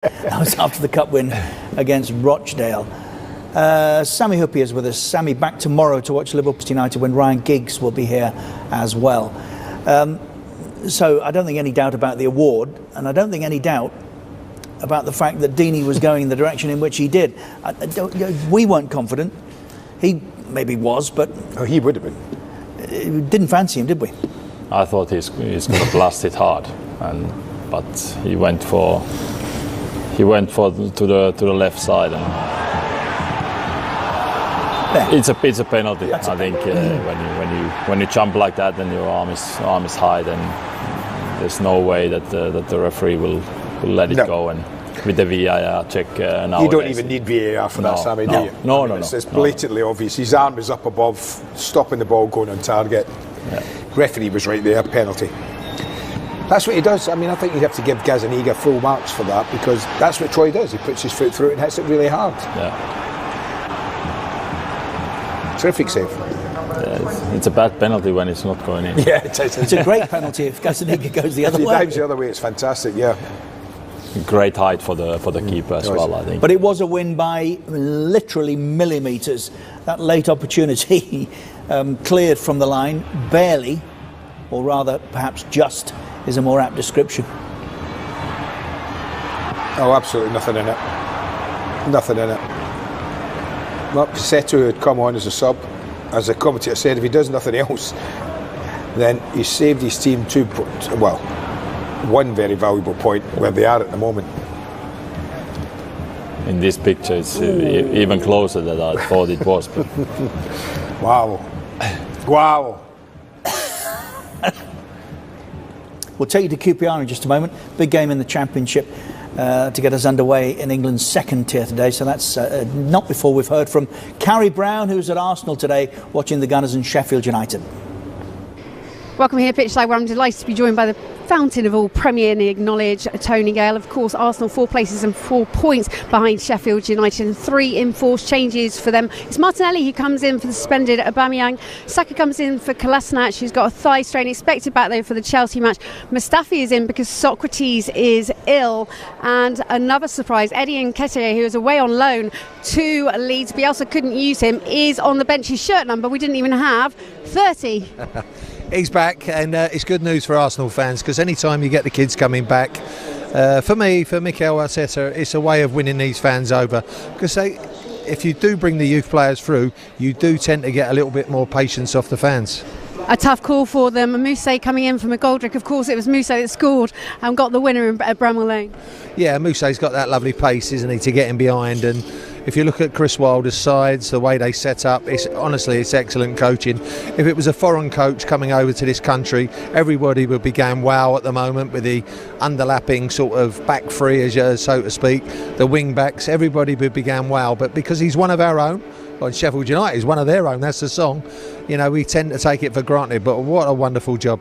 That was after the cup win against Rochdale. Sammy Huppy is with us. Sammy, back tomorrow to watch Liverpool United when Ryan Giggs will be here as well. So I don't think any doubt about the award, and I don't think any doubt about the fact that Deeney was going in the direction in which he did. We weren't confident. He maybe was, but... Oh, he would have been. Didn't fancy him, did we? I thought he's going to blast it hard, but he went to the left side, and it's a penalty. I think when you jump like that, then your arm is high, then there's no way that the referee will let it go. And with the VAR check nowadays, you don't even need VAR for that, Sammy, do you? No. It's blatantly obvious. His arm is up above, stopping the ball going on target. Yeah. Referee was right there, penalty. That's what he does. I mean, I think you have to give Gazzaniga full marks for that, because that's what Troy does. He puts his foot through it and hits it really hard. Yeah. Terrific save. Yeah, it's a bad penalty when it's not going in. Yeah, it is. It's a great penalty if Gazzaniga goes the other way. If he dives the other way, it's fantastic, yeah. Great height for the keeper as well, I think. But it was a win by literally millimetres. That late opportunity cleared from the line, barely, or rather perhaps just, is a more apt description. Oh, absolutely nothing in it. Nothing in it. Well, Seto had come on as a sub. As the commentator said, if he does nothing else, then he saved his team one very valuable point where they are at the moment. In this picture, it's even closer than I thought it was. But. Wow. We'll take you to QPR in just a moment. Big game in the Championship to get us underway in England's second tier today. So that's not before we've heard from Carrie Brown, who's at Arsenal today, watching the Gunners and Sheffield United. Welcome here, Pitchside, where I'm delighted to be joined by the fountain of all Premier League knowledge, Tony Gale. Of course, Arsenal 4 places and 4 points behind Sheffield United, and 3 enforced changes for them. It's Martinelli who comes in for the suspended Aubameyang. Saka comes in for Kolasinac, who's got a thigh strain, expected back though for the Chelsea match. Mustafi is in because Socrates is ill. And another surprise, Eddie Nketiah, who is away on loan to Leeds. Bielsa couldn't use him, is on the bench. His shirt number, we didn't even have 30. He's back, and it's good news for Arsenal fans, because any time you get the kids coming back, for Mikel Arteta, it's a way of winning these fans over, because if you do bring the youth players through, you do tend to get a little bit more patience off the fans. A tough call for them. Moussa coming in from McGoldrick. Of course, it was Moussa that scored and got the winner at Bramall Lane. Yeah, Moussa's got that lovely pace, isn't he, to get him behind. And if you look at Chris Wilder's sides, the way they set up, it's excellent coaching. If it was a foreign coach coming over to this country, everybody would be going wow at the moment with the underlapping sort of back three, so to speak, the wing backs. Everybody would be going wow. But because he's one of our own, and Sheffield United is one of their own, that's the song, we tend to take it for granted. But what a wonderful job.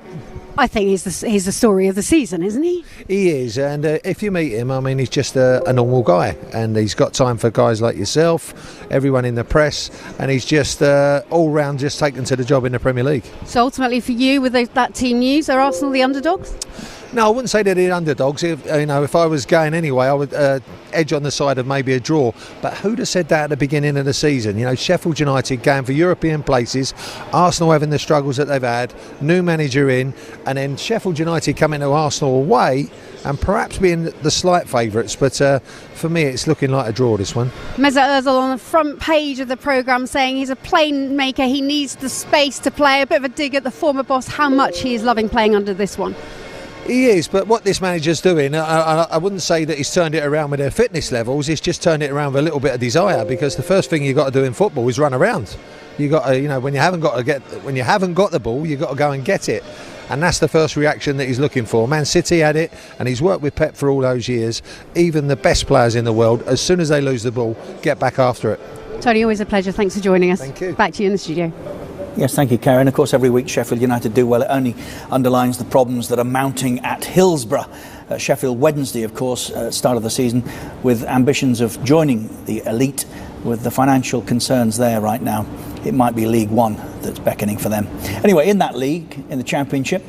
I think he's the story of the season, isn't he? He is, and if you meet him, I mean, he's just a normal guy, and he's got time for guys like yourself, everyone in the press, and he's just all round just taken to the job in the Premier League. So ultimately for you, with that team news, are Arsenal the underdogs? No, I wouldn't say they're the underdogs. If I was going anyway, I would edge on the side of maybe a draw. But who'd have said that at the beginning of the season? Sheffield United going for European places, Arsenal having the struggles that they've had, new manager in, and then Sheffield United coming to Arsenal away and perhaps being the slight favourites. But for me, it's looking like a draw, this one. Mesut Ozil on the front page of the programme saying he's a playmaker, he needs the space to play. A bit of a dig at the former boss, how much he is loving playing under this one. He is, but what this manager's doing, I wouldn't say that he's turned it around with their fitness levels. He's just turned it around with a little bit of desire, because the first thing you've got to do in football is run around. You got to, when you haven't got the ball, you've got to go and get it, and that's the first reaction that he's looking for. Man City had it, and he's worked with Pep for all those years. Even the best players in the world, as soon as they lose the ball, get back after it. Tony, always a pleasure. Thanks for joining us. Thank you. Back to you in the studio. Yes, thank you, Karen. Of course, every week Sheffield United do well. It only underlines the problems that are mounting at Hillsborough. Sheffield Wednesday, of course, start of the season, with ambitions of joining the elite. With the financial concerns there right now, it might be League One that's beckoning for them. Anyway, in that league, in the Championship,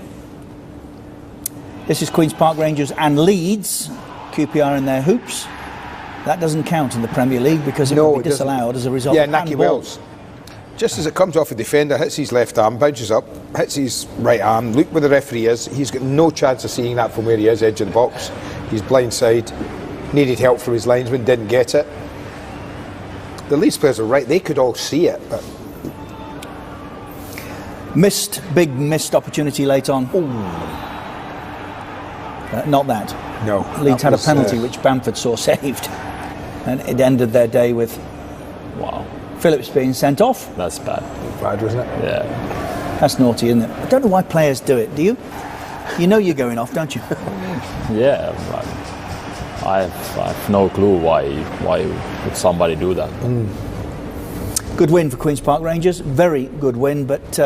this is Queen's Park Rangers and Leeds. QPR in their hoops. That doesn't count in the Premier League because it would be disallowed as a result of Naki Wells. Just as it comes off a defender, hits his left arm, bounces up, hits his right arm. Look where the referee is. He's got no chance of seeing that from where he is, edge of the box. He's blindside. Needed help from his linesman, didn't get it. The Leeds players are right. They could all see it. But big missed opportunity late on. Not that. No. Leeds had a penalty which Bamford saw saved. And it ended their day with Phillips being sent off. That's bad. Bad, wasn't it? Yeah. That's naughty, isn't it? I don't know why players do it, do you? You know you're going off, don't you? Yeah. I have no clue why would somebody do that. Good win for Queen's Park Rangers. Very good win, but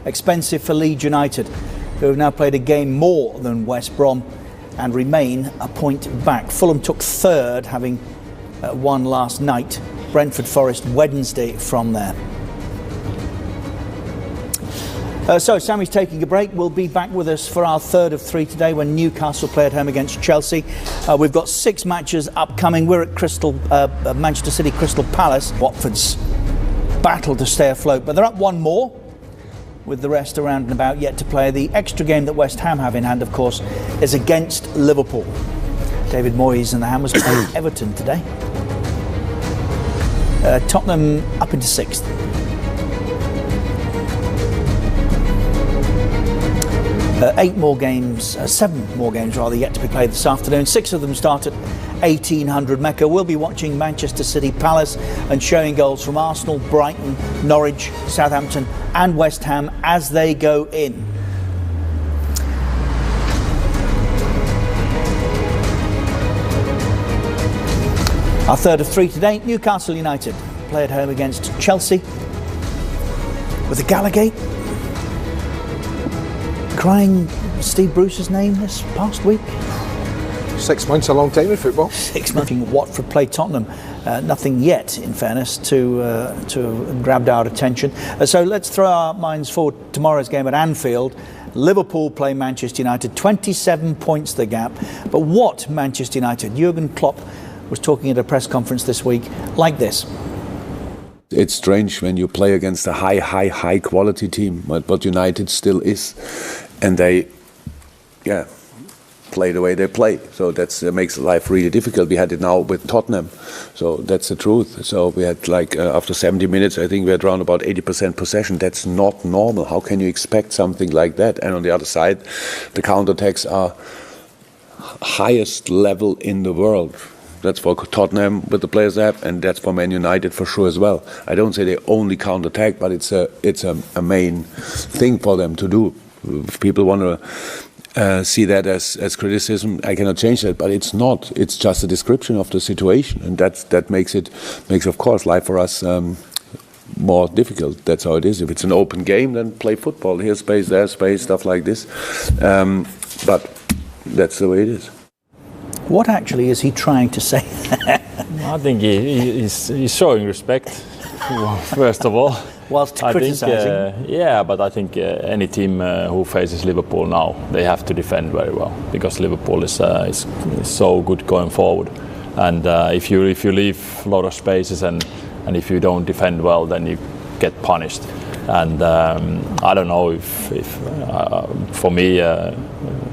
expensive for Leeds United, who have now played a game more than West Brom and remain a point back. Fulham took third, having won last night. Brentford Forest Wednesday from there. So Sammy's taking a break. We'll be back with us for our third of three today when Newcastle play at home against Chelsea. We've got 6 matches upcoming. We're at Manchester City Crystal Palace. Watford's battle to stay afloat, but they're up one more with the rest around and about yet to play. The extra game that West Ham have in hand, of course, is against Liverpool. David Moyes and the Hammers play Everton today. Tottenham up into 6th. 7 more games yet to be played this afternoon. 6 of them start at 1800 Mecca. We'll be watching Manchester City Palace and showing goals from Arsenal, Brighton, Norwich, Southampton and West Ham as they go in. Our third of three today, Newcastle United play at home against Chelsea with the Gallagate crying Steve Bruce's name this past week. 6 months, a long time in football. 6 months. Watford play Tottenham. Nothing yet, in fairness, to grabbed our attention. So let's throw our minds forward to tomorrow's game at Anfield. Liverpool play Manchester United. 27 points the gap. But what Manchester United? Jurgen Klopp was talking at a press conference this week like this. It's strange when you play against a high quality team, but United still is, and they, play the way they play. So that makes life really difficult. We had it now with Tottenham, so that's the truth. So we had after 70 minutes, I think we had around about 80% possession. That's not normal. How can you expect something like that? And on the other side, the counterattacks are highest level in the world. That's for Tottenham with the players they have, and that's for Man United for sure as well. I don't say they only counter-attack, but it's a main thing for them to do. If people want to see that as criticism, I cannot change that, but it's not. It's just a description of the situation, and that makes of course life for us more difficult. That's how it is. If it's an open game, then play football. Here's space, there's space, stuff like this. But that's the way it is. What actually is he trying to say? I think he's showing respect, first of all. Whilst criticising. But I think any team who faces Liverpool now, they have to defend very well because Liverpool is so good going forward. And if you leave a lot of spaces and if you don't defend well, then you get punished. And I don't know if for me,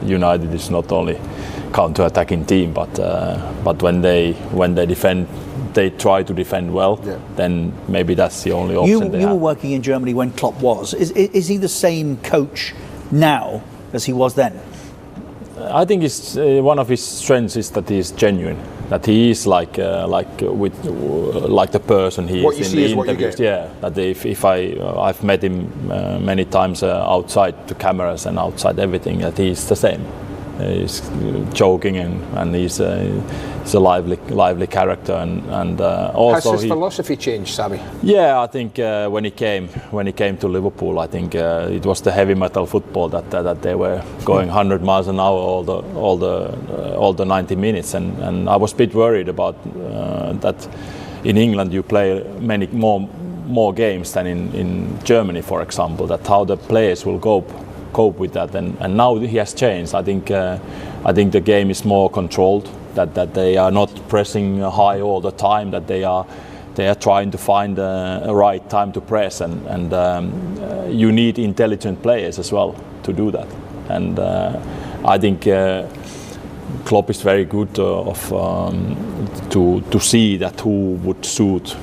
United is not only counter-attacking team, but when they defend, they try to defend well. Yeah. Then maybe that's the only option they have. You were working in Germany when Klopp was. Is he the same coach now as he was then? I think one of his strengths is that he is genuine. That he is like the person he what is in the interviews. Yeah, that if I've met him many times outside the cameras and outside everything, that he's the same. He's joking and he's a lively character and also has his philosophy changed, Sammy? Yeah, I think when he came to Liverpool, I think it was the heavy metal football that they were going 100 miles an hour all the 90 minutes, and I was a bit worried about that. In England, you play many more games than in Germany, for example. That how the players will cope with that, and now he has changed. I think the game is more controlled that they are not pressing high all the time, that they are trying to find a right time to press, and you need intelligent players as well to do that. And I think Klopp is very good to see that who would suit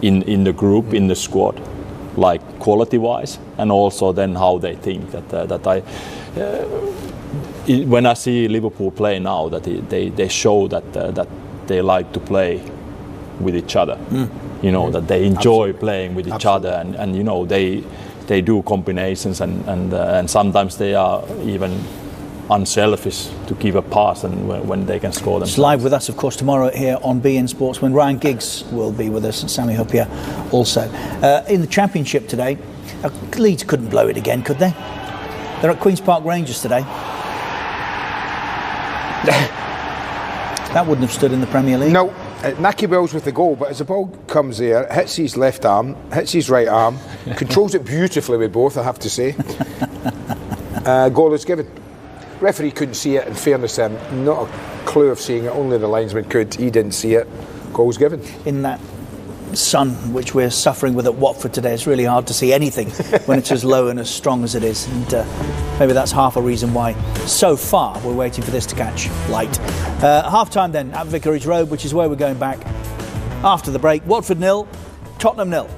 in the group, in the squad, like quality-wise, and also then how they think. When I see Liverpool play now, that they show that they like to play with each other. That they enjoy playing with each other, and they do combinations, and sometimes they are even unselfish to give a pass and when they can score them. It's live with us, of course, tomorrow here on beIN Sports, when Ryan Giggs will be with us and Sami Hyypiä also. In the Championship today, Leeds couldn't blow it again, could they? They're at Queen's Park Rangers today. That wouldn't have stood in the Premier League. No, Naki Wells with the goal, but as the ball comes there, hits his left arm, hits his right arm, controls it beautifully with both, I have to say. Goal is given. Referee couldn't see it, in fairness to him, not a clue of seeing it, only the linesman could. He didn't see it. Goal's given. In that sun which we're suffering with at Watford today, it's really hard to see anything when it's as low and as strong as it is, and maybe that's half a reason why so far we're waiting for this to catch light. Half time then at Vicarage Road, which is where we're going back after the break. Watford 0, Tottenham 0.